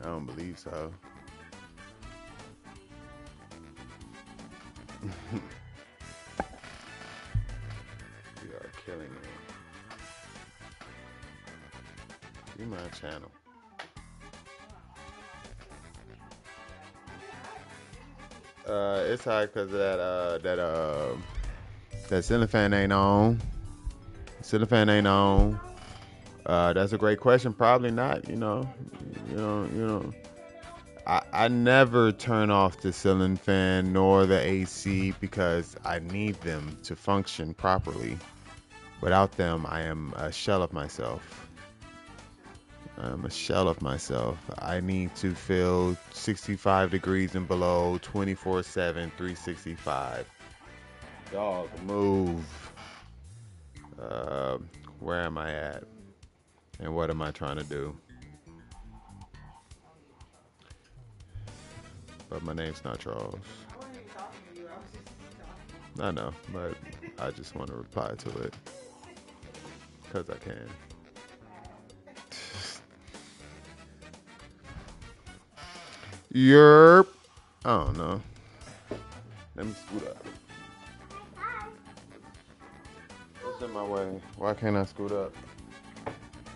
don't believe so. We are killing it. You my channel. It's hard because that ceiling fan ain't on. Ceiling fan ain't on. That's a great question. Probably not. You know. I never turn off the ceiling fan nor the AC because I need them to function properly. Without them, I am a shell of myself. I'm a shell of myself. I need to feel 65 degrees and below 24/7, 365. Dog, move. Uh, where am I at? And what am I trying to do? But my name's not Charles. I wasn't even talking to you. I was just talking. I know, but I just want to reply to it because I can. Yerp. I don't know. Let me scoot up. What's in my way? Why can't I scoot up?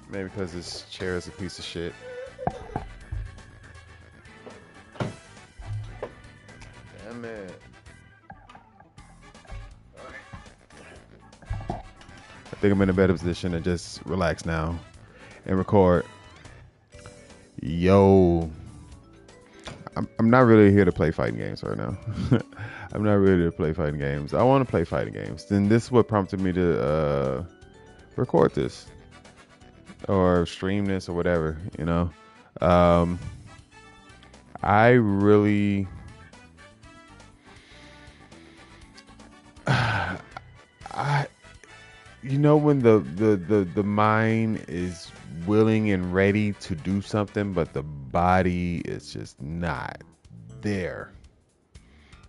Maybe because this chair is a piece of shit. Damn it. I think I'm in a better position to just relax now and record. Yo. I'm not really here to play fighting games right now. I'm not really here to play fighting games. I want to play fighting games. Then this is what prompted me to record this or stream this or whatever, you know. I really when the mind is willing and ready to do something, but the body is just not there.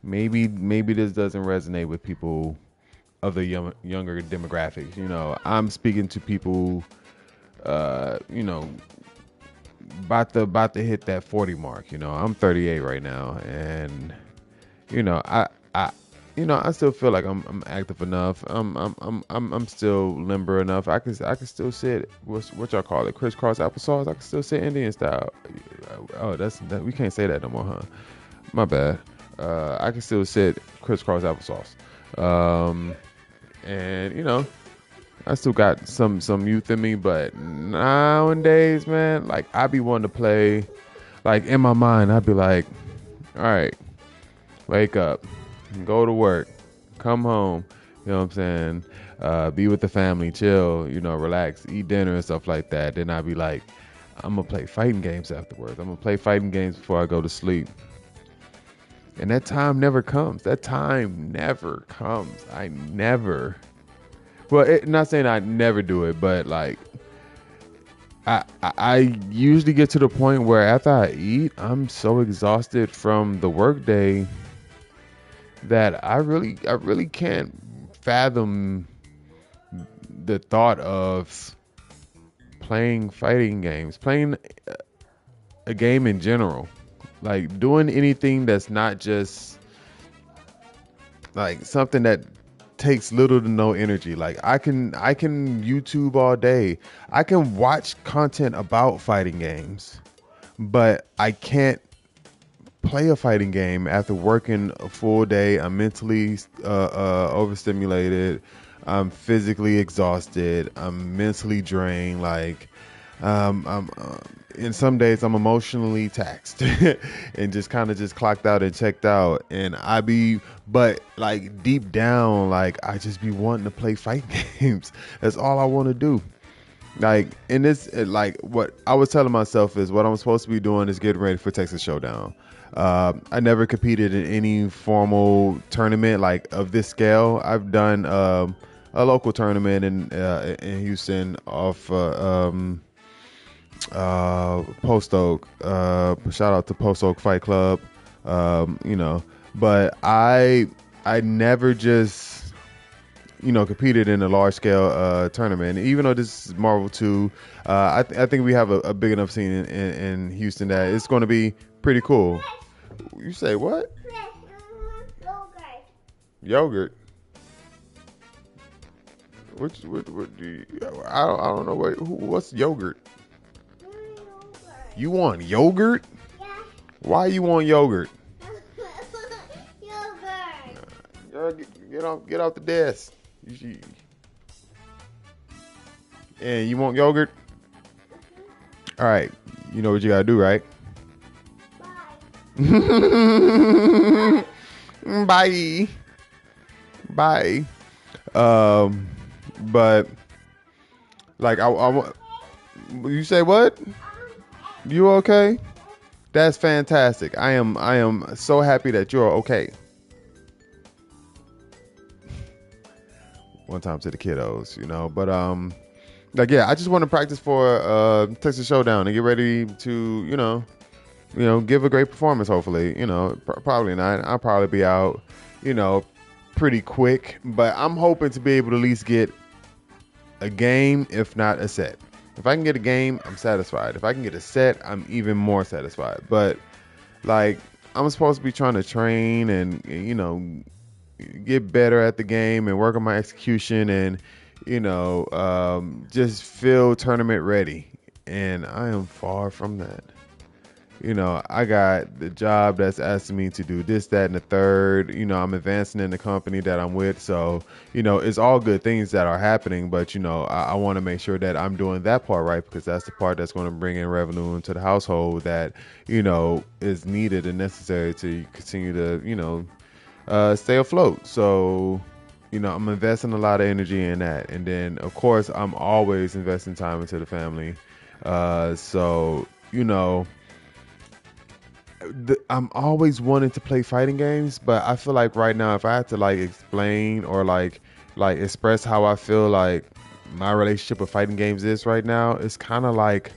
Maybe this doesn't resonate with people of the younger demographics. You know, I'm speaking to people, you know, about to hit that 40 mark. You know, I'm 38 right now, and you know, I still feel like I'm active enough. I'm still limber enough. I can still sit. What y'all call it? Crisscross applesauce. I can still sit Indian style. Oh, that we can't say that no more, huh? My bad. I can still sit crisscross applesauce. And you know, I still got some youth in me, but nowadays, man, like I be wanting to play. Like in my mind, I'd be like, all right, wake up, go to work, come home, you know what I'm saying? Be with the family, chill, you know, relax, eat dinner and stuff like that. Then I'd be like, I'm gonna play fighting games afterwards. I'm gonna play fighting games before I go to sleep. And that time never comes. That time never comes. I never. Well, not saying I never do it, but like I usually get to the point where after I eat, I'm so exhausted from the workday that I really can't fathom the thought of playing fighting games, playing a game in general, like doing anything that's not just like something that takes little to no energy. Like I can YouTube all day. I can watch content about fighting games, but I can't play a fighting game after working a full day. I'm mentally overstimulated. I'm physically exhausted. I'm mentally drained. Like, in some days I'm emotionally taxed and just kind of just clocked out and checked out. And but like deep down, like I just be wanting to play fighting games. That's all I want to do. Like in this, like what I was telling myself is what I'm supposed to be doing is getting ready for Texas Showdown. I never competed in any formal tournament like of this scale. I've done a local tournament in Houston off Post Oak. Shout out to Post Oak Fight Club. You know, but I never just competed in a large scale tournament. Even though this is Marvel 2, I think we have a big enough scene in Houston that it's going to be pretty cool. You say what? Yogurt. What do you, I don't know what's yogurt. You want yogurt? Why you want yogurt? Girl, get off the desk. And you want yogurt? All right. You know what you gotta do, right? Bye. Bye. But like I want. You say what? You okay? That's fantastic. I am so happy that you're okay. One time to the kiddos, but like yeah, I just want to practice for Texas Showdown and get ready to give a great performance. Hopefully, probably not. I'll probably be out, pretty quick, but I'm hoping to be able to at least get a game, if not a set. If I can get a game, I'm satisfied. If I can get a set, I'm even more satisfied. But like, I'm supposed to be trying to train and get better at the game and work on my execution and just feel tournament ready. And I am far from that. I got the job that's asking me to do this, that, and the third. I'm advancing in the company that I'm with. So, it's all good things that are happening. But, I want to make sure that I'm doing that part right, because that's the part that's going to bring in revenue into the household that, is needed and necessary to continue to, stay afloat. So, I'm investing a lot of energy in that. And then, of course, I'm always investing time into the family. So, I'm always wanting to play fighting games, but I feel like right now, if I had to like explain or like express how I feel like my relationship with fighting games is right now, it's kind of like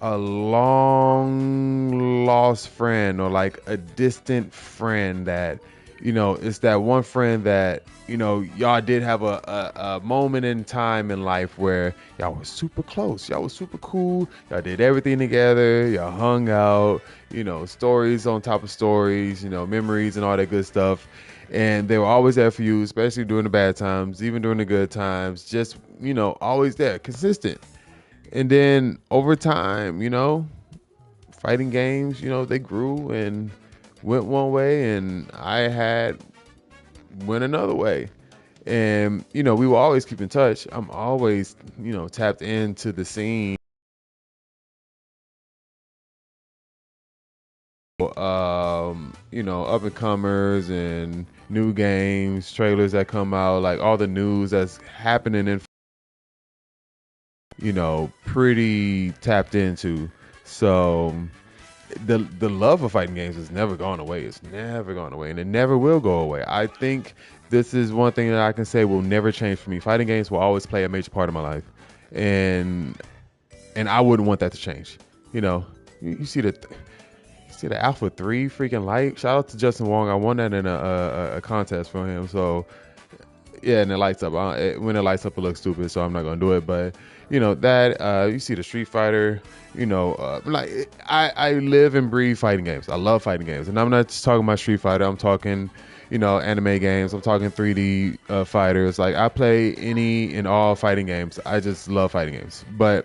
a long lost friend, or like a distant friend that it's that one friend that y'all did have a moment in time in life where y'all was super close, y'all was super cool, y'all did everything together, y'all hung out, stories on top of stories, memories and all that good stuff. And they were always there for you, especially during the bad times, even during the good times, just always there, consistent. And then over time, fighting games, they grew and went one way, and I went another way. And, we will always keep in touch. I'm always, tapped into the scene. Up and comers and new games, trailers that come out, like all the news that's happening in pretty tapped into. So the love of fighting games has never gone away. It's never gone away, and it never will go away. I think this is one thing that I can say will never change for me. Fighting games will always play a major part of my life, and I wouldn't want that to change. You see the Alpha 3 freaking light. Shout out to Justin Wong. I won that in a contest for him. So yeah, and it lights up. When it lights up, it looks stupid, so I'm not gonna do it. But that you see the Street Fighter. Like I live and breathe fighting games. I love fighting games, and I'm not just talking about Street Fighter. I'm talking anime games. I'm talking 3D fighters. Like I play any and all fighting games. I just love fighting games. But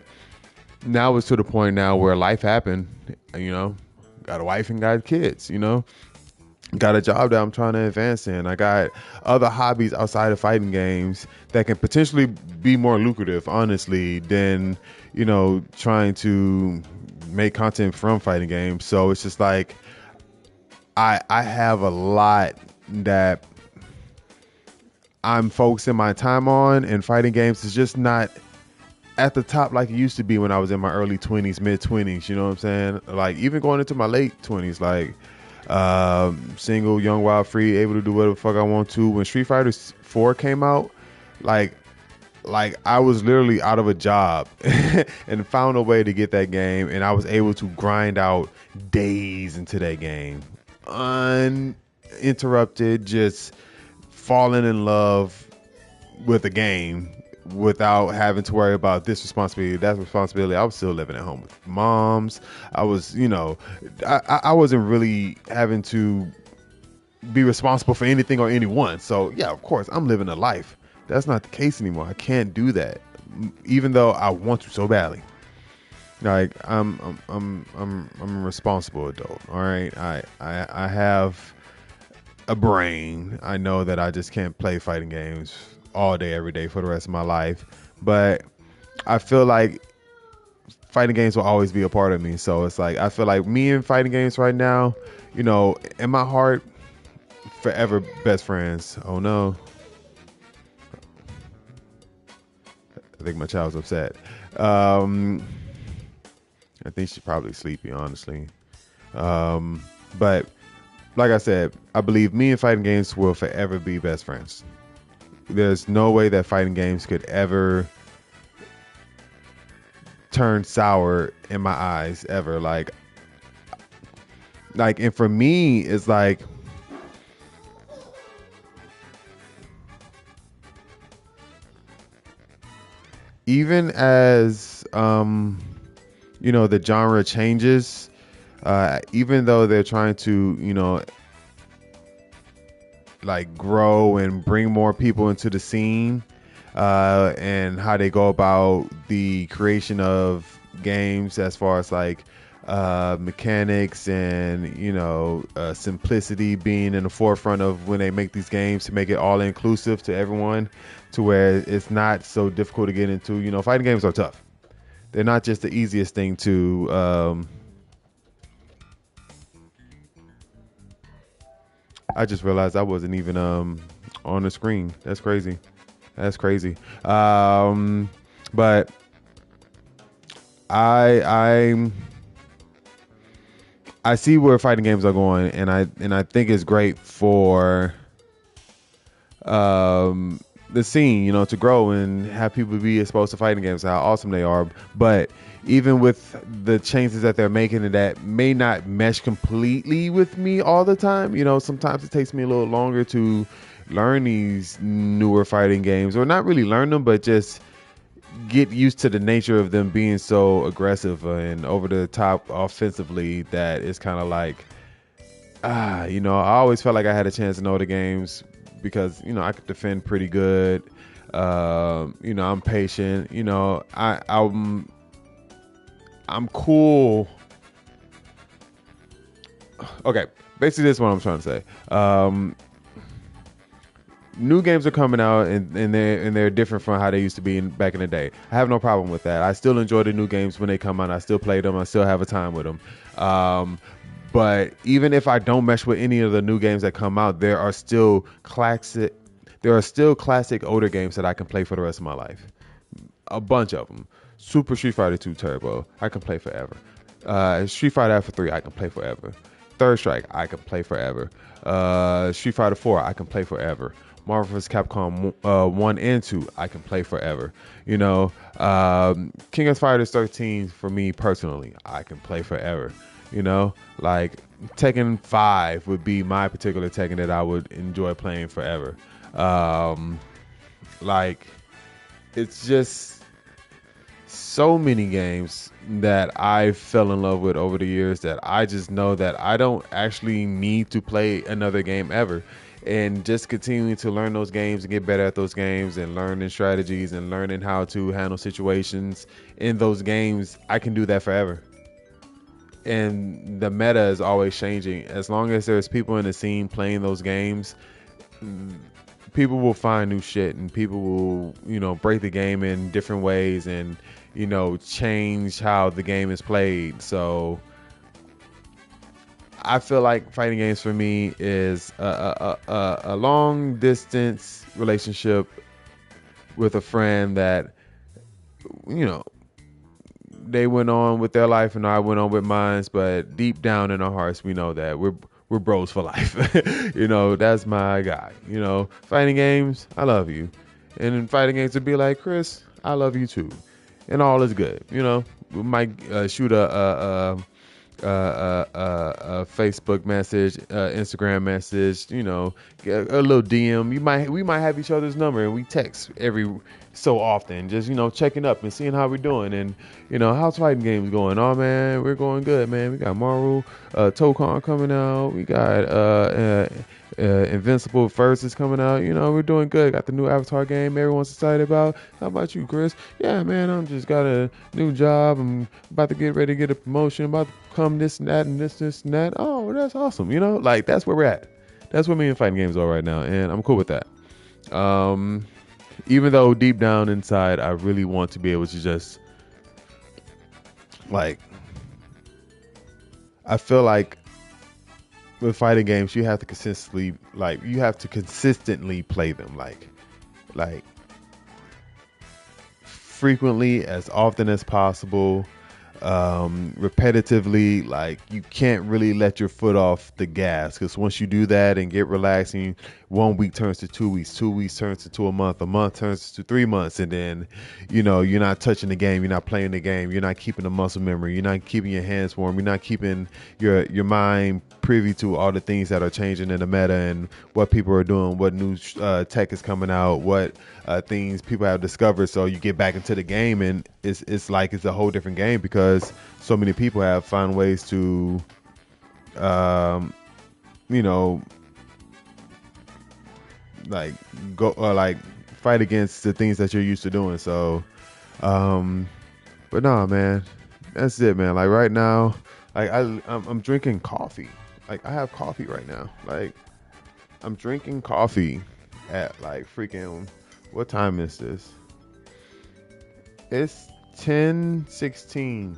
now it's to the point now where life happened. Got a wife and got kids. Got a job that I'm trying to advance in. I got other hobbies outside of fighting games that can potentially be more lucrative, honestly, than, trying to make content from fighting games. So it's just like, I have a lot that I'm focusing my time on, and fighting games is just not at the top like it used to be when I was in my early 20s, mid 20s. You know what I'm saying? Like even going into my late 20s, like single, young, wild, free, able to do whatever the fuck I want to. When Street Fighter 4 came out, like I was literally out of a job and found a way to get that game, and I was able to grind out days into that game. uninterrupted, just falling in love with a game without having to worry about this responsibility, that responsibility. I was still living at home with moms. I was, I wasn't really having to be responsible for anything or anyone. So yeah, of course, I'm living a life. That's not the case anymore. I can't do that, even though I want to so badly. Like I'm a responsible adult. All right, I have a brain. I know that I just can't play fighting games all day, every day for the rest of my life. But I feel like fighting games will always be a part of me. So it's like I feel like me and fighting games right now, in my heart, forever best friends. Oh no, I think my child's upset. Um, I think she's probably sleepy, honestly. But like I said, I believe me and fighting games will forever be best friends. There's no way that fighting games could ever turn sour in my eyes ever. And for me, it's like even as the genre changes, even though they're trying to like grow and bring more people into the scene, and how they go about the creation of games as far as like mechanics and simplicity being in the forefront of when they make these games to make it all inclusive to everyone, to where it's not so difficult to get into. Fighting games are tough. They're not just the easiest thing to I just realized I wasn't even on the screen. That's crazy. That's crazy. But I I see where fighting games are going, and I think it's great for the scene, to grow and have people be exposed to fighting games, how awesome they are. But even with the changes that they're making, and that may not mesh completely with me all the time, sometimes it takes me a little longer to learn these newer fighting games, or not really learn them, but just get used to the nature of them being so aggressive and over the top offensively, that it's kind of like, I always felt like I had a chance to know the games because I could defend pretty good. I'm patient. I'm cool. Okay, basically this is what I'm trying to say. New games are coming out, and they're different from how they used to be back in the day. I have no problem with that. I still enjoy the new games when they come out. I still play them. I still have a time with them. But even if I don't mesh with any of the new games that come out, there are still classic older games that I can play for the rest of my life. A bunch of them. Super Street Fighter 2 Turbo, I can play forever. Street Fighter Alpha 3, I can play forever. Third Strike, I can play forever. Street Fighter 4, I can play forever. Marvel vs. Capcom 1 and 2, I can play forever. King of Fighters 13, for me personally, I can play forever. Like Tekken 5 would be my particular Tekken that I would enjoy playing forever. Like, it's just so many games that I fell in love with over the years that I just know that I don't actually need to play another game ever. And just continuing to learn those games and get better at those games and learning strategies and learning how to handle situations in those games, I can do that forever. And the meta is always changing. As long as there's people in the scene playing those games, people will find new shit, and people will break the game in different ways, and change how the game is played. So I feel like fighting games for me is a long distance relationship with a friend that they went on with their life and I went on with mine, but deep down in our hearts we know that we're bros for life. That's my guy. Fighting games, I love you. And in fighting games, it'd be like, Chris, I love you too. And all is good. We might shoot a Facebook message, Instagram message, get a little DM. We might have each other's number and we text every so often, just checking up and seeing how we're doing. And how's fighting games going? Oh man, we're going good, man. We got Maru, Tokon coming out. We got Invincible First is coming out. We're doing good. Got the new Avatar game everyone's excited about. How about you, Chris? Yeah, man, I'm just got a new job. I'm about to get ready to get a promotion. About to come this and that and this and that. Oh, that's awesome. Like that's where we're at. That's where me and fighting games are right now, and I'm cool with that. Even though deep down inside, I really want to be able to just like, I feel like with fighting games, you have to consistently play them, like frequently, as often as possible, repetitively. Like you can't really let your foot off the gas, because once you do that and get relaxing, 1 week turns to 2 weeks, 2 weeks turns to a month turns to 3 months, and then you're not touching the game, you're not playing the game, you're not keeping the muscle memory, you're not keeping your hands warm, you're not keeping your mind privy to all the things that are changing in the meta and what people are doing, what new tech is coming out, what things people have discovered. So you get back into the game and it's like it's a whole different game, because so many people have found ways to you know like go like fight against the things that you're used to doing. So but nah, man, that's it, man. Like right now, like I'm drinking coffee. Like I have coffee right now. Like I'm drinking coffee at like freaking, what time is this? It's 10:16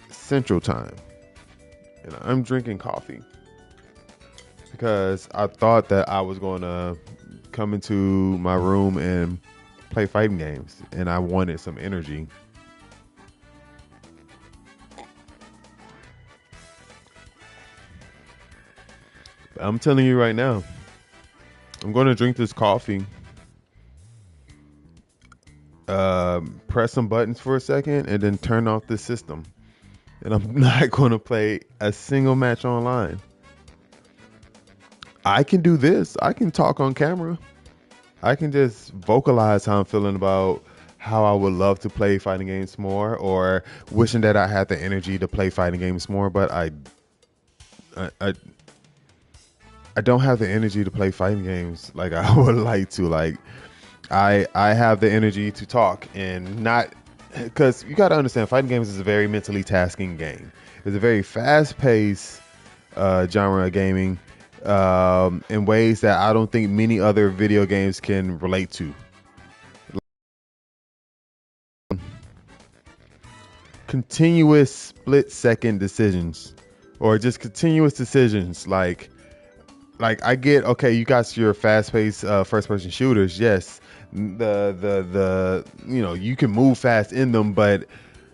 Central Time, and I'm drinking coffee because I thought that I was going to come into my room and play fighting games, and I wanted some energy. But I'm telling you right now, I'm going to drink this coffee, press some buttons for a second, and then turn off the system. And I'm not going to play a single match online. I can do this. I can talk on camera. I can just vocalize how I'm feeling about how I would love to play fighting games more, or wishing that I had the energy to play fighting games more. But I don't have the energy to play fighting games like I would like to. Like I have the energy to talk, and not, because you got to understand, fighting games is a very mentally tasking game. It's a very fast-paced genre of gaming, in ways that I don't think many other video games can relate to. Continuous split-second decisions, or just continuous decisions. Like I get, okay, you got your fast-paced first-person shooters. Yes, the you can move fast in them, but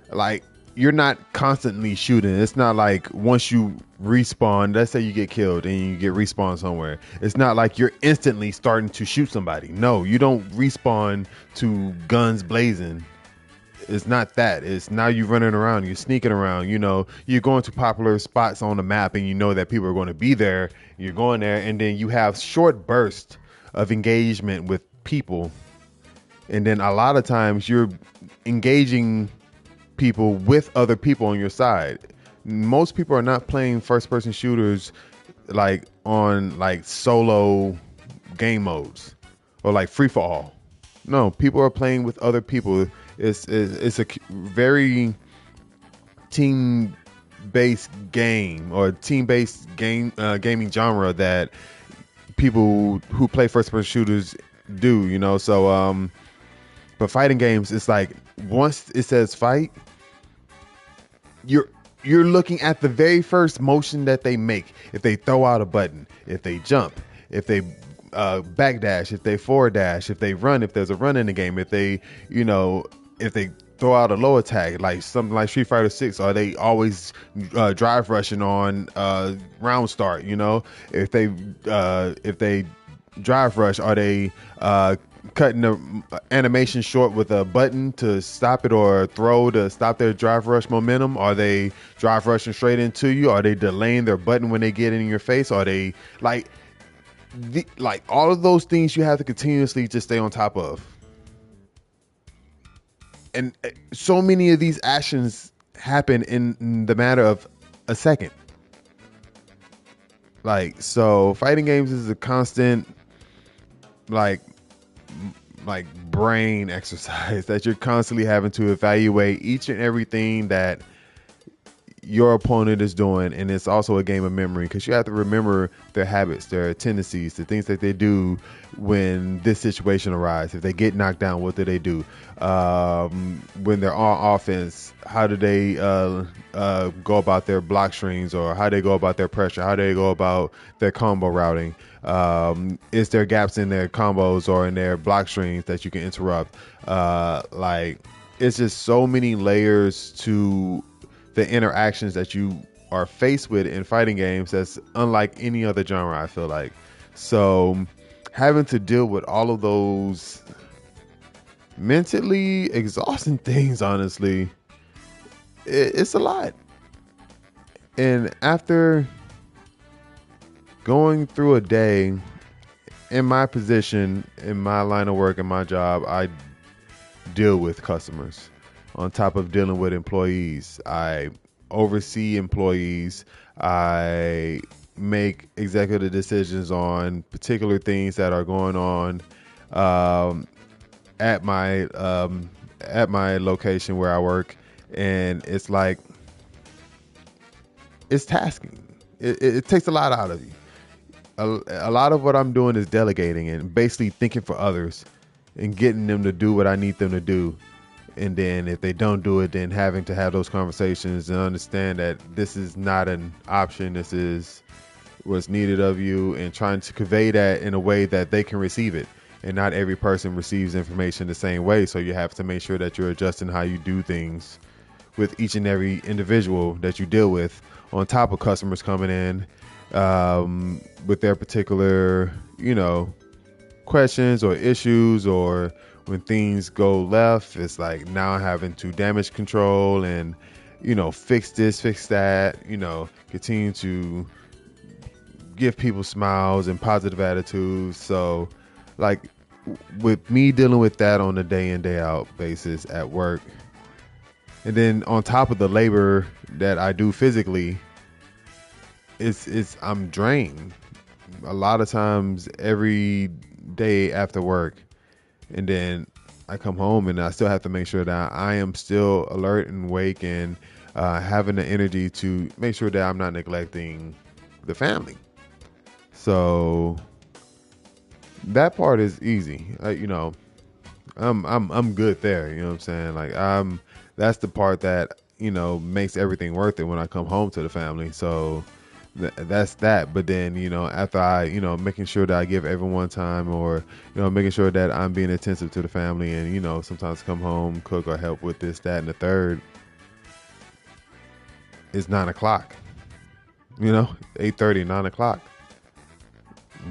like you're not constantly shooting. It's not like once you respawn, let's say you get killed and you get respawned somewhere, it's not like you're instantly starting to shoot somebody. No, you don't respawn to guns blazing. It's not that. It's now you're running around, you're sneaking around, you're going to popular spots on the map, and you know that people are going to be there. You're going there, and then you have short bursts of engagement with people. And then a lot of times you're engaging people with other people on your side. Most people are not playing first person shooters like on like solo game modes or like free for all. No, people are playing with other people. It's a very team based game, or team based gaming genre that people who play first person shooters do. So but fighting games, it's like once it says fight, you're looking at the very first motion that they make. If they throw out a button, if they jump, if they backdash, if they forward dash, if they run, if there's a run in the game, if they if they throw out a low attack, like something like Street Fighter 6, are they always drive rushing on round start? If they drive rush, are they cutting the animation short with a button to stop it or throw to stop their drive rush momentum? Are they drive rushing straight into you? Are they delaying their button when they get in your face? Are they like like all of those things you have to continuously just stay on top of? And so many of these actions happen in the matter of a second. Like, so fighting games is a constant like brain exercise that you're constantly having to evaluate each and everything that your opponent is doing, and it's also a game of memory because you have to remember their habits, their tendencies, the things that they do when this situation arises. If they get knocked down, what do they do? When they're on offense, how do they go about their block strings, or how do they go about their pressure? How do they go about their combo routing? Is there gaps in their combos or in their block strings that you can interrupt? Like, it's just so many layers to the interactions that you are faced with in fighting games that's unlike any other genre, I feel like. So having to deal with all of those mentally exhausting things, honestly, it's a lot. And after going through a day in my position, in my line of work, in my job, I deal with customers on top of dealing with employees. I oversee employees. I make executive decisions on particular things that are going on um, at my location where I work, and it's like it's tasking. It takes a lot out of you. A lot of what I'm doing is delegating and basically thinking for others and getting them to do what I need them to do. And then if they don't do it, then having to have those conversations and understand that this is not an option. This is what's needed of you, and trying to convey that in a way that they can receive it. And not every person receives information the same way. So you have to make sure that you're adjusting how you do things with each and every individual that you deal with, on top of customers coming in with their particular, questions or issues, or when things go left, it's like now having to damage control and, fix this, fix that, continue to give people smiles and positive attitudes. So like with me dealing with that on a day in, day out basis at work, and then on top of the labor that I do physically, it's I'm drained a lot of times every day after work. And then I come home and I still have to make sure that I am still alert and awake and having the energy to make sure that I'm not neglecting the family. So that part is easy. I'm good there. You know what I'm saying? Like that's the part that makes everything worth it when I come home to the family. So that's that. But then after I making sure that I give everyone time, or making sure that I'm being attentive to the family, and sometimes come home, cook, or help with this, that, and the third, it's 9 o'clock. 8:30, 9 o'clock.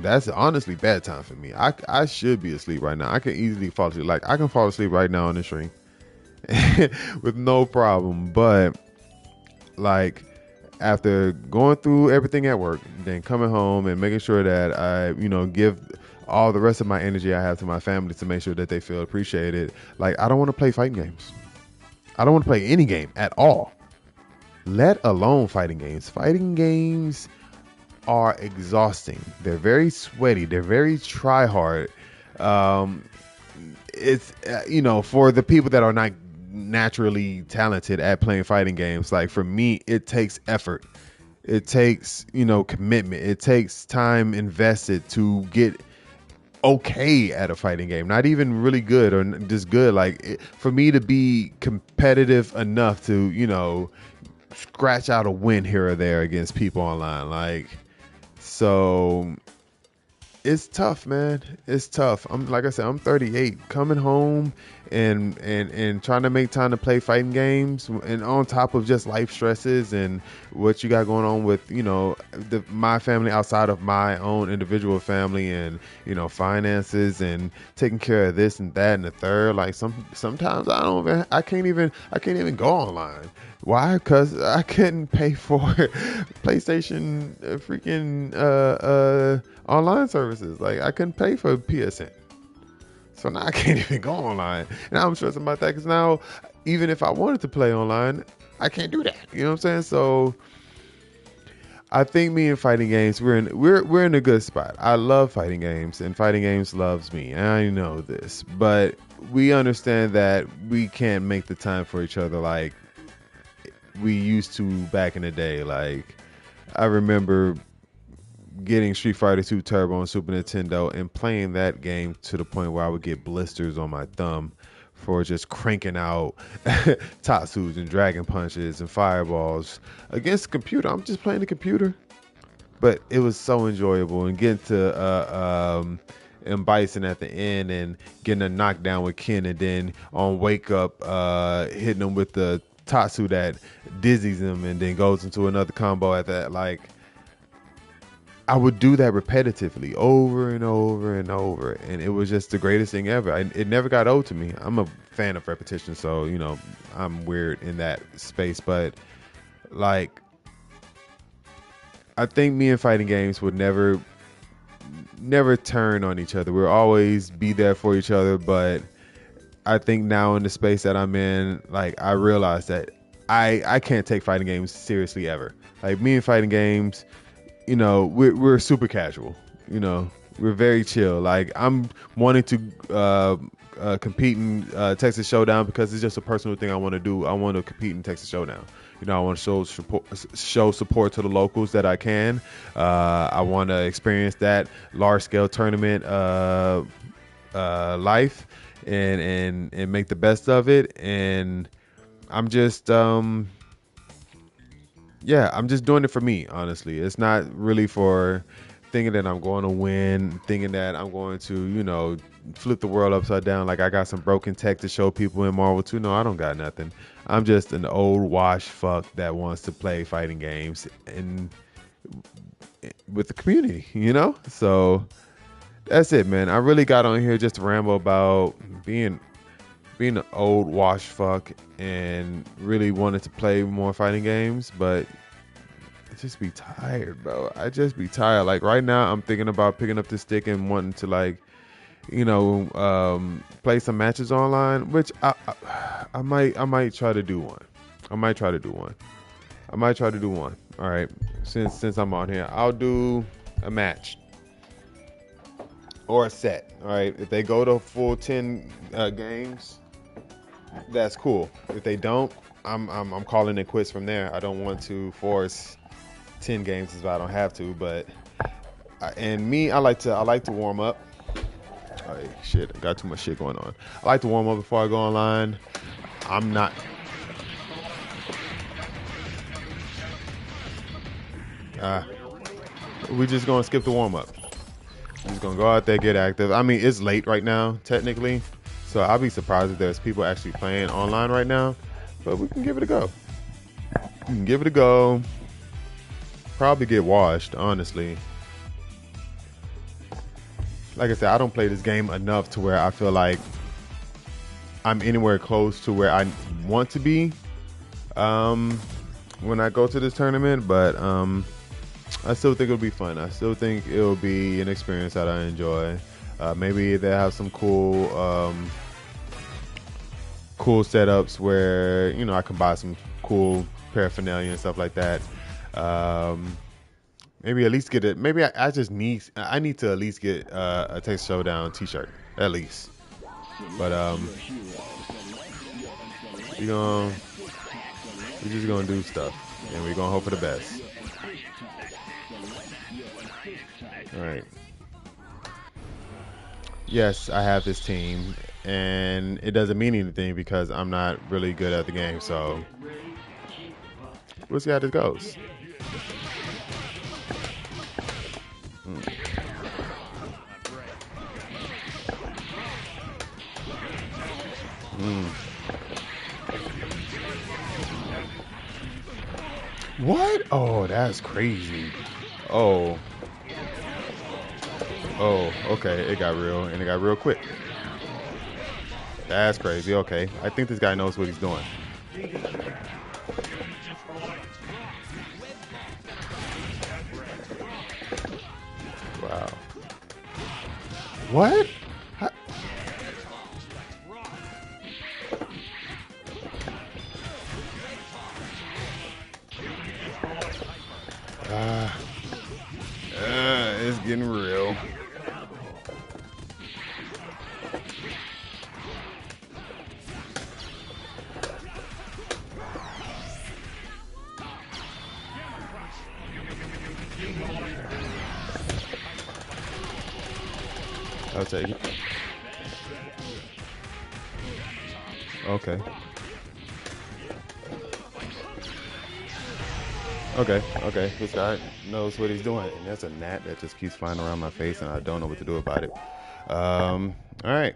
That's honestly bad time for me. I should be asleep right now. I can easily fall asleep. Like, I can fall asleep right now on the stream with no problem. But like, after going through everything at work, then coming home and making sure that I, give all the rest of my energy I have to my family to make sure that they feel appreciated. Like, I don't want to play fighting games. I don't want to play any game at all, let alone fighting games. Fighting games are exhausting. They're very sweaty. They're very try hard. It's for the people that are not naturally talented at playing fighting games. Like, for me, it takes effort. It takes commitment. It takes time invested to get okay at a fighting game. Not even really good or just good. Like, for me to be competitive enough to scratch out a win here or there against people online. Like, so It's tough, man. It's tough. I'm like I said, I'm 38, coming home and trying to make time to play fighting games, and on top of just life stresses and what you got going on with my family outside of my own individual family, and finances and taking care of this and that and the third. Like sometimes I can't even go online. Why? Because I couldn't pay for PlayStation freaking online services. Like I couldn't pay for PSN, so now I can't even go online. And I'm stressing about that because now, even if I wanted to play online, I can't do that. You know what I'm saying? So I think me and fighting games, we're in a good spot. I love fighting games, and fighting games loves me. I know this, but we understand that we can't make the time for each other like we used to back in the day. Like I remember getting Street Fighter 2 Turbo on Super Nintendo and playing that game to the point where I would get blisters on my thumb for just cranking out Tatsus and Dragon Punches and Fireballs against the computer. I'm just playing the computer. But it was so enjoyable, and getting to and Bison at the end and getting a knockdown with Ken, and then on Wake Up hitting him with the Tatsu that dizzies him and then goes into another combo at that. Like I would do that repetitively over and over and over, and it was just the greatest thing ever. It never got old to me. I'm a fan of repetition, so I'm weird in that space. But like, I think me and fighting games would never turn on each other. We'll always be there for each other. But I think now in the space that I'm in, like I realize that I can't take fighting games seriously ever. Like me and fighting games, we're super casual. We're very chill. Like I'm wanting to compete in Texas Showdown because it's just a personal thing I want to do. I want to compete in Texas Showdown. I want to show support to the locals that I can. I want to experience that large scale tournament life and make the best of it. And I'm just I'm just doing it for me, honestly. It's not really for thinking that I'm going to win, thinking that I'm going to, flip the world upside down. Like I got some broken tech to show people in Marvel 2. No, I don't got nothing. I'm just an old wash fuck that wants to play fighting games and with the community, So that's it, man. I really got on here just to ramble about being an old wash fuck and really wanted to play more fighting games, but I just be tired, bro. I just be tired. Like right now, I'm thinking about picking up the stick and wanting to play some matches online, which I might try to do one. I might try to do one. All right, since I'm on here, I'll do a match or a set. All right, if they go to full 10 games, that's cool. If they don't, I'm calling it quits from there. I don't want to force 10 games if I don't have to. But I like to warm up. Oh, shit, I got too much shit going on. I like to warm up before I go online. I'm not. We're just gonna skip the warm up. We're just gonna go out there, get active. I mean, it's late right now, technically, so I'll be surprised if there's people actually playing online right now. But we can give it a go. Probably get washed, honestly. Like I said, I don't play this game enough to where I feel like I'm anywhere close to where I want to be when I go to this tournament. But I still think it'll be fun. I still think it'll be an experience that I enjoy. Maybe they have some cool setups where I can buy some cool paraphernalia and stuff like that. Maybe at least get it. Maybe I need to at least get a Texas Showdown T-shirt at least. But we're just gonna do stuff and we're gonna hope for the best. All right. Yes, I have this team, and it doesn't mean anything because I'm not really good at the game. So we'll see how this goes. What? Oh, that's crazy. Oh. Oh, okay. It got real, and it got real quick. That's crazy. Okay. I think this guy knows what he's doing. Wow. What? How- Uh, it's getting real. I'll take it. Okay. Okay. Okay. This guy knows what he's doing, and that's a gnat that just keeps flying around my face, and I don't know what to do about it. All right.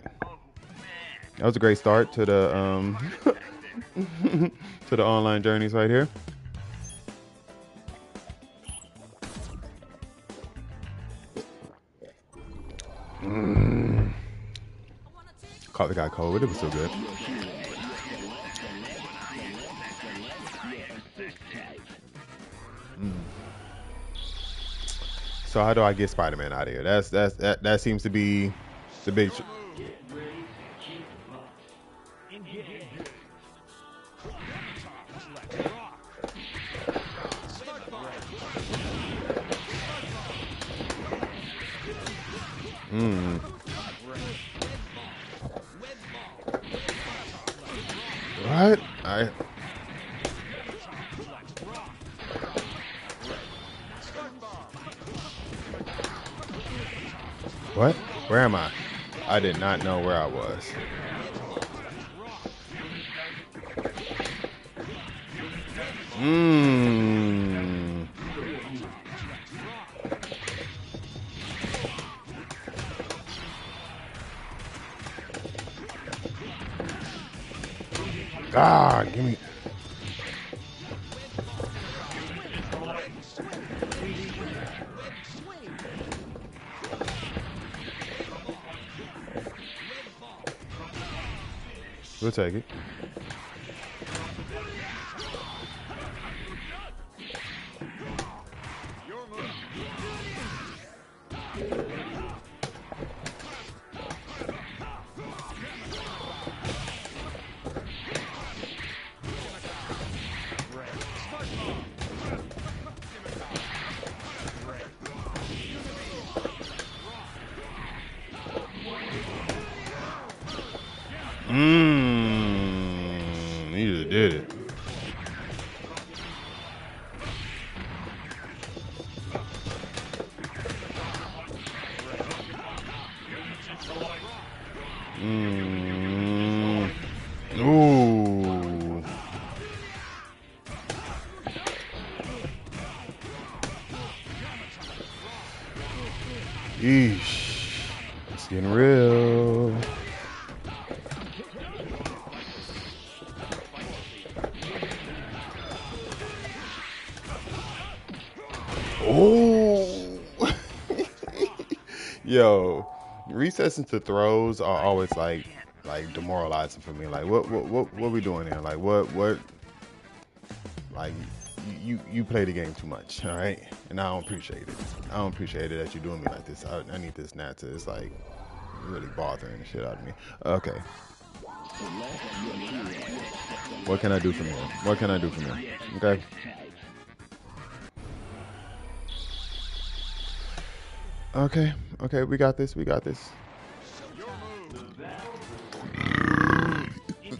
That was a great start to the to the online journeys right here. Caught the guy cold, but it was still good. So how do I get Spider-Man out of here? That seems to be the big. What? What? Where am I? I did not know where I was. Mmm. Ah, give me. We'll take it. Mmm. You just did it. Mmm. Ooh. Yeesh. It's getting real. Oh. Yo, recess into throws are always like demoralizing for me. Like what we doing here? Like what like you play the game too much, all right? And I don't appreciate it. I don't appreciate it that you're doing me like this. I need this gnat to. It's like really bothering the shit out of me. Okay. What can I do from here? What can I do from here? Okay. Okay. Okay. We got this. We got this.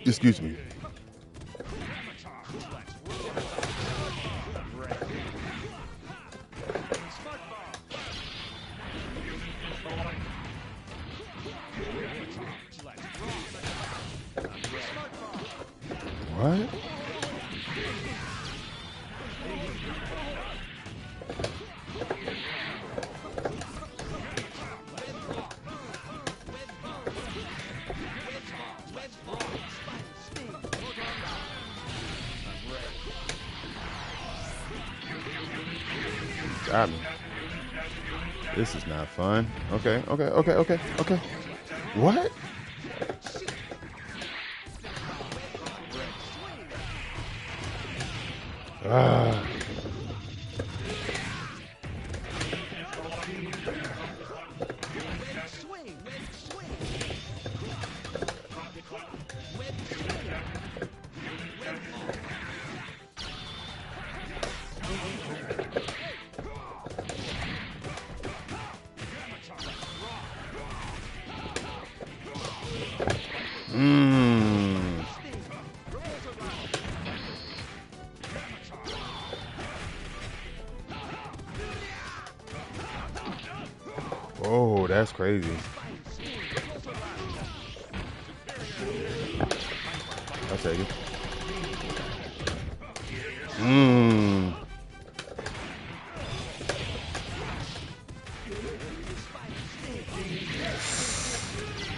Excuse me. What? Got me. This is not fun. Okay, okay, okay, okay, okay. What? Ah. Mmm. Oh, that's crazy. I'll take it. Mmm.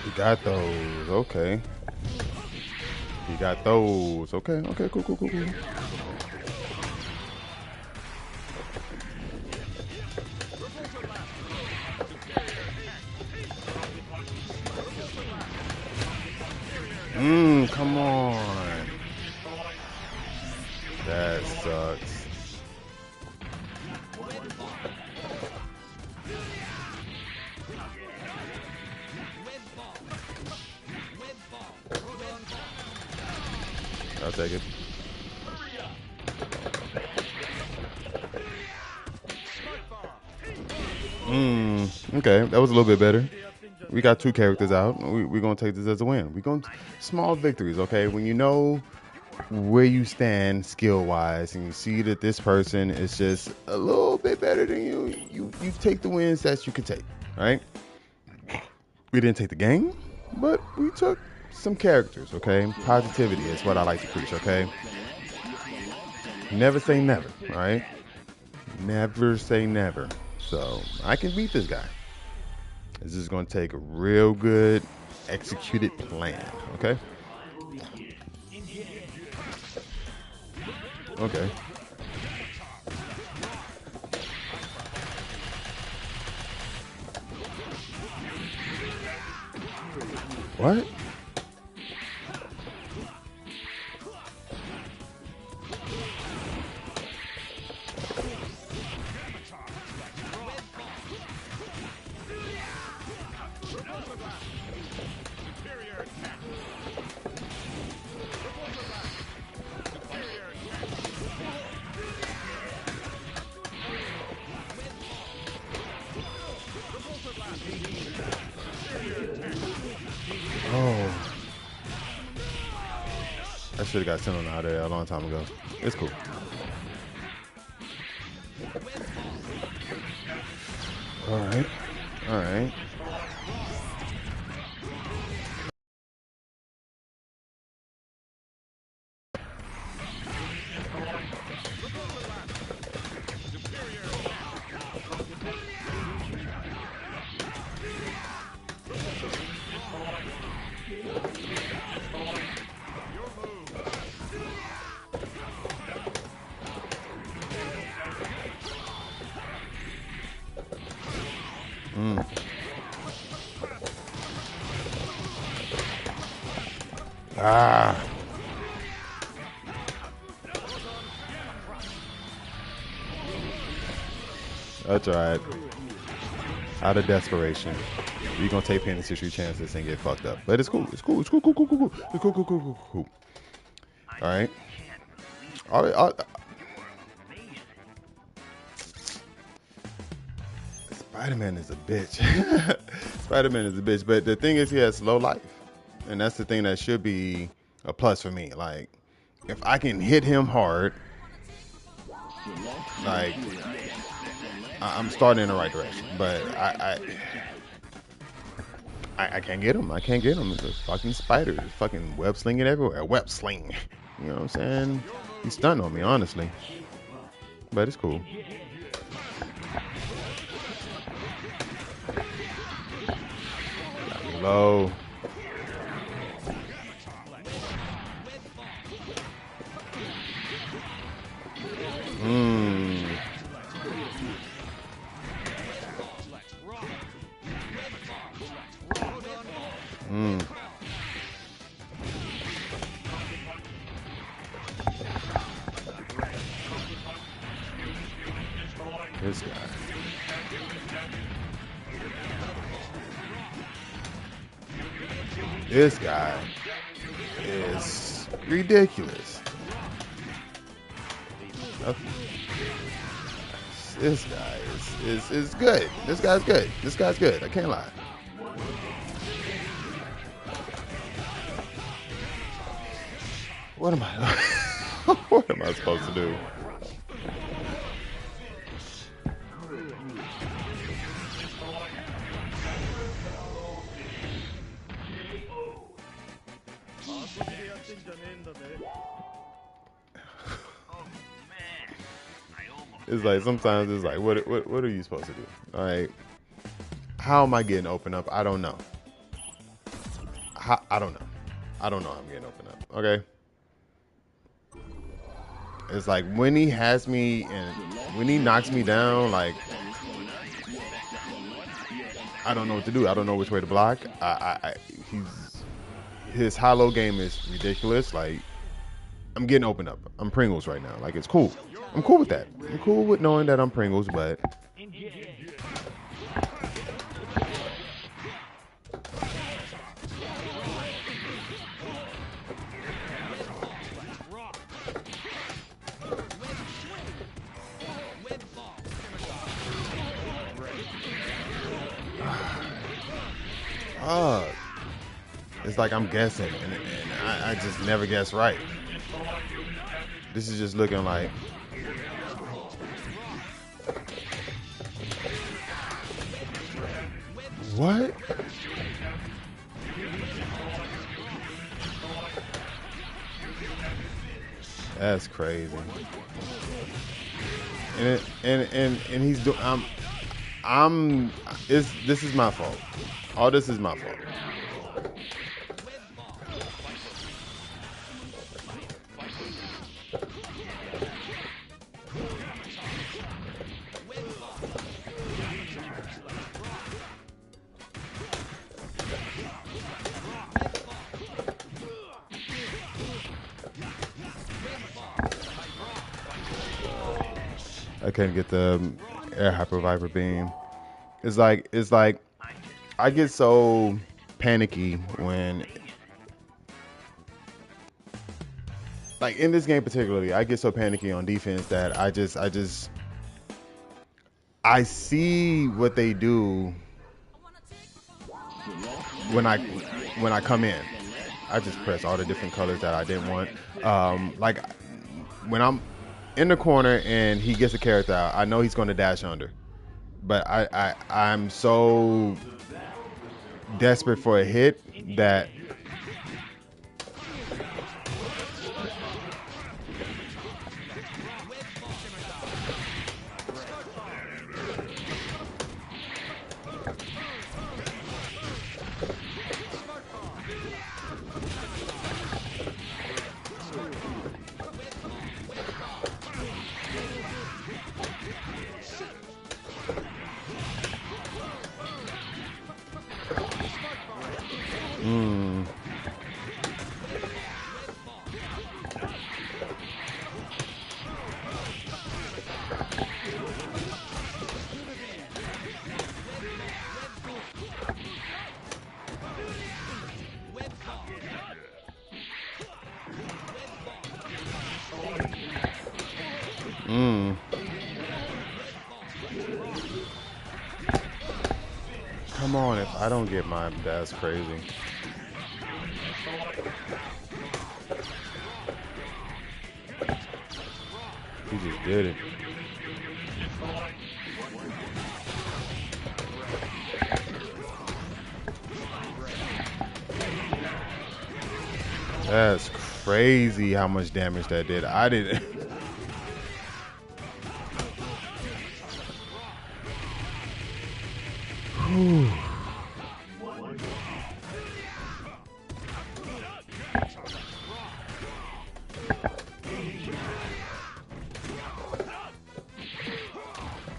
You got those. Okay. You got those. Okay. Okay. Cool. Cool. Cool. Cool. Come on. That sucks. I'll take it. Okay, that was a little bit better. We got two characters out. We're gonna take this as a win. We're going small victories, okay? When you know where you stand skill wise, and you see that this person is just a little bit better than you, you take the wins that you can take. All right. We didn't take the game, but we took some characters. Okay, positivity is what I like to preach. Okay, never say never. All right, never say never. So I can beat this guy. This is going to take a real good executed plan. Okay. Okay. What? Oh. I should have got sent on out of there a long time ago. It's cool. All right. All right. Ah. That's all right. Out of desperation, you're gonna take penitentiary chances and get fucked up. But it's cool. It's cool. It's cool. Cool. Cool. Cool. Cool. It's cool. Cool. Cool. Cool. Cool. All right. All right. Spider-Man is a bitch. Spider-Man is a bitch. But the thing is, he has slow life, and that's the thing that should be a plus for me. Like, if I can hit him hard, like I'm starting in the right direction. But I can't get him. I can't get him. It's a fucking spider. It's fucking web slinging everywhere. Web sling. You know what I'm saying? He's stunned on me, honestly. But it's cool. Got me low. This guy. This guy is ridiculous. This guy is good. This guy's good. This guy's good. I can't lie. What am I? What am I supposed to do? It's like sometimes it's like, what are you supposed to do? Like, how am I getting open up? I don't know. I don't know. I don't know how I'm getting open up. Okay. It's like when he has me and when he knocks me down, like I don't know what to do. I don't know which way to block. His high-low game is ridiculous. Like I'm getting opened up. I'm Pringles right now. Like it's cool. I'm cool with that. I'm cool with knowing that I'm Pringles, but it's like I'm guessing, and I just never guess right. This is just looking like what? That's crazy. And he's doing. This is my fault. All this is my fault. I can't get the air hyper viper beam. It's like I get so panicky when like in this game particularly, I get so panicky on defense that I see what they do when I come in. I just press all the different colors that I didn't want. Like when I'm in the corner and he gets a character out, I know he's going to dash under. But I'm so desperate for a hit that come on, if I don't get mine, that's crazy. He just did it. That's crazy how much damage that did. I didn't.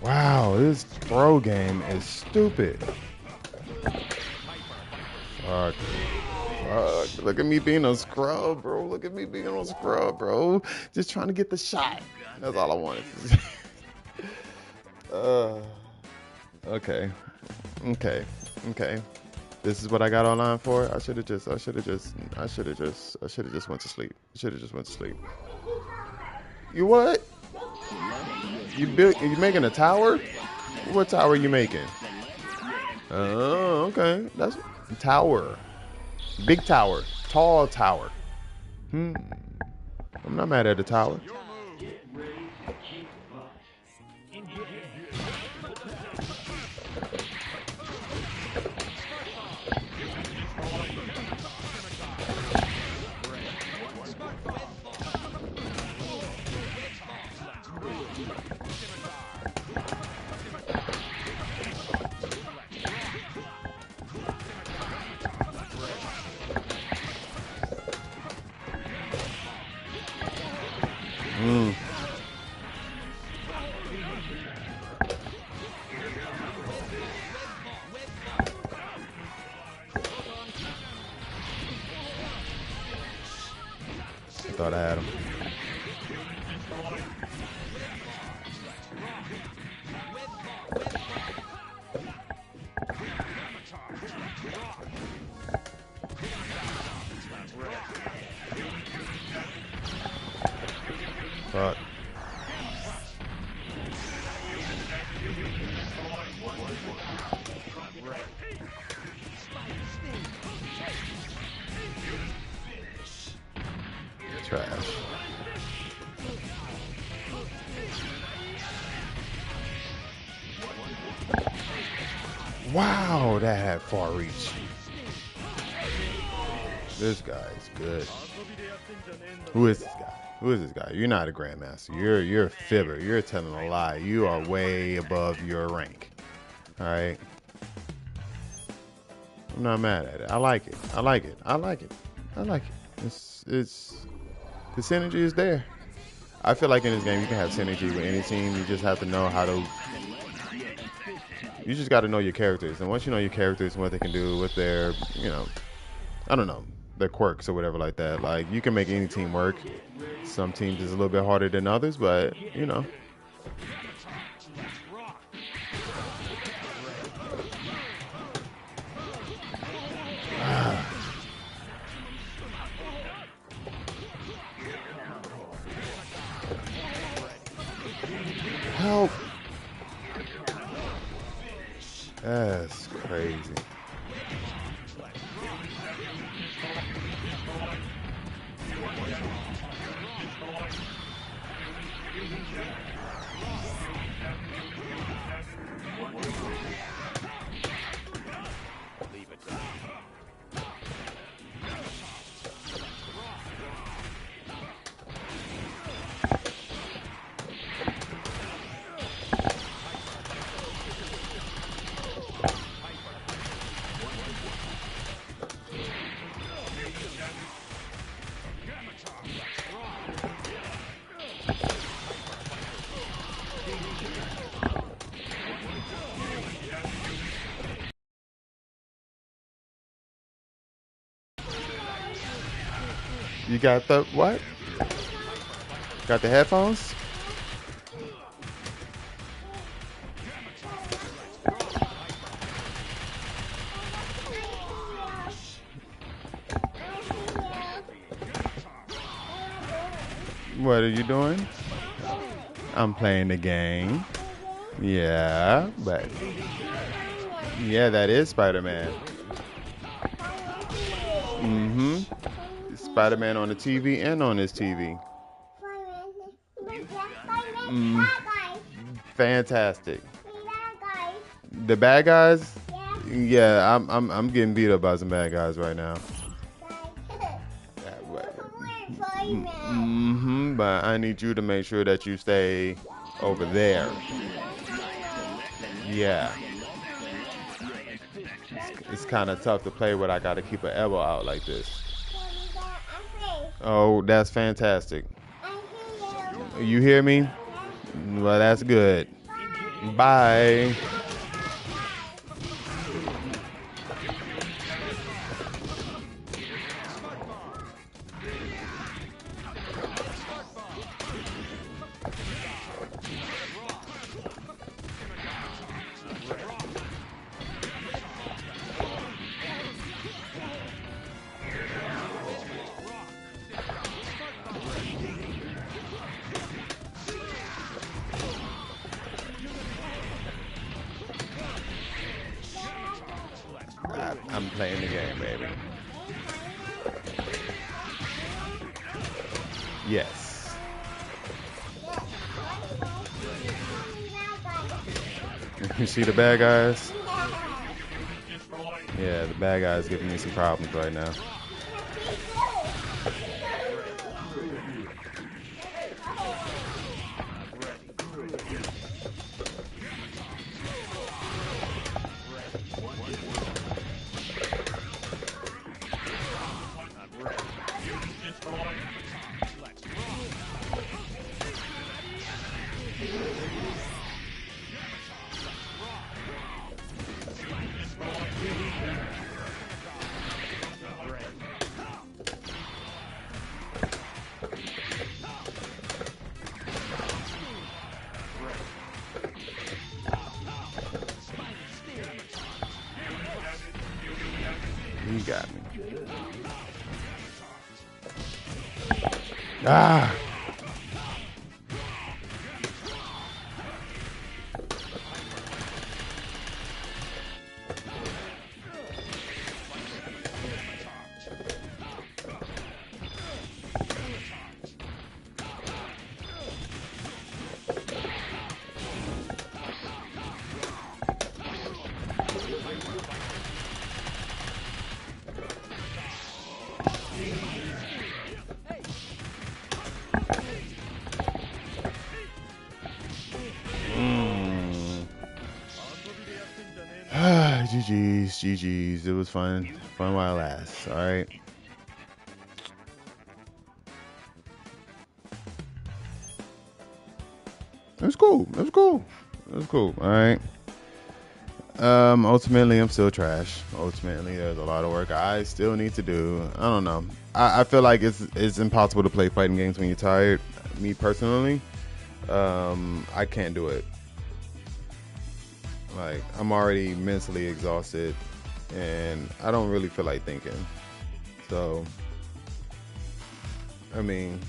Wow, this throw game is stupid. Fuck. Fuck. Look at me being a scrub, bro. Look at me being a scrub, bro. Just trying to get the shot. That's all I wanted. Uh, okay, okay, okay. This is what I got online for. I should have just went to sleep. I should have just went to sleep. You what? You making a tower? What tower are you making? Oh, okay. That's tower. Big tower. Tall tower. Hmm. I'm not mad at the tower. Mm. Thought I had him. Fuck. Trash. Wow, that had far reach. This guy is good. Who is this guy? Who is this guy? You're not a grandmaster. You're a fibber. You're telling a lie. You are way above your rank. All right. I'm not mad at it. I like it. I like it. I like it. I like it. It's the synergy is there. I feel like in this game you can have synergy with any team. You just have to know how to. You just got to know your characters, and once you know your characters and what they can do with their, I don't know, their quirks or whatever like that. Like you can make any team work. Some teams is a little bit harder than others, but help. That's crazy. You got the what? Got the headphones? What are you doing? I'm playing the game. Yeah, but yeah, that is Spider-Man. Mm-hmm. Spider-Man on the TV and on his TV. Mm, fantastic. The bad guys? Yeah, I'm getting beat up by some bad guys right now. Mm-hmm. But I need you to make sure that you stay over there. Yeah. It's kind of tough to play when I got to keep an elbow out like this. Oh, that's fantastic. You hear me? Well, that's good. Bye. Yes. You see the bad guys? Yeah, the bad guys giving me some problems right now. You got me. Ah! Mm. GG's. It was fun. Fun while it lasts. All right. It was cool. It was cool. It was cool. All right. Ultimately, I'm still trash. Ultimately, there's a lot of work I still need to do. I don't know. I feel like it's impossible to play fighting games when you're tired. Me personally, I can't do it. Like, I'm already mentally exhausted, and I don't really feel like thinking. So, I mean,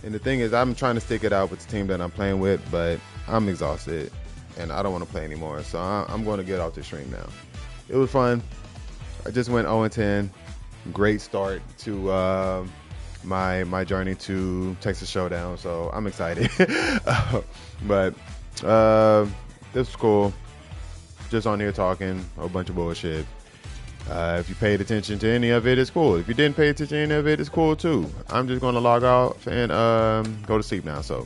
and the thing is, I'm trying to stick it out with the team that I'm playing with, but I'm exhausted, and I don't want to play anymore. So I'm going to get off the stream now. It was fun. I just went 0-10. Great start to my journey to Texas Showdown. So I'm excited. But this was cool. Just on here talking a bunch of bullshit. If you paid attention to any of it, it's cool. If you didn't pay attention to any of it, it's cool too. I'm just going to log off and go to sleep now. So